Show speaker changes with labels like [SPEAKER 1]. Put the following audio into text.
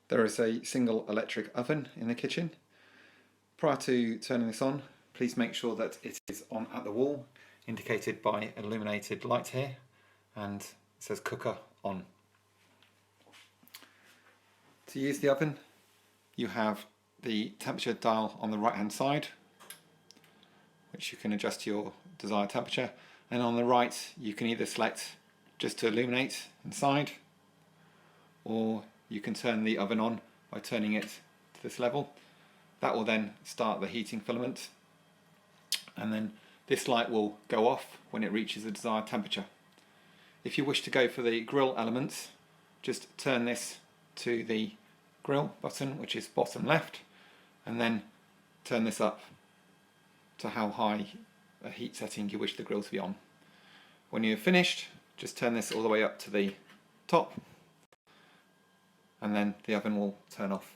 [SPEAKER 1] There is a single electric oven in the kitchen. Prior to turning this on, please make sure that it is on at the wall, indicated by an illuminated light here, and it says cooker on. To use the oven, you have the temperature dial on the right hand side, which you can adjust to your desired temperature, and on the right you can either select just to illuminate inside, or you can turn the oven on by turning it to this level. That will then start the heating filament, and then this light will go off when it reaches the desired temperature. If you wish to go for the grill elements, just turn this to the grill button, which is bottom left, and then turn this up to how high a heat setting you wish the grill to be on. When you're finished, just turn this all the way up to the top, and then the oven will turn off.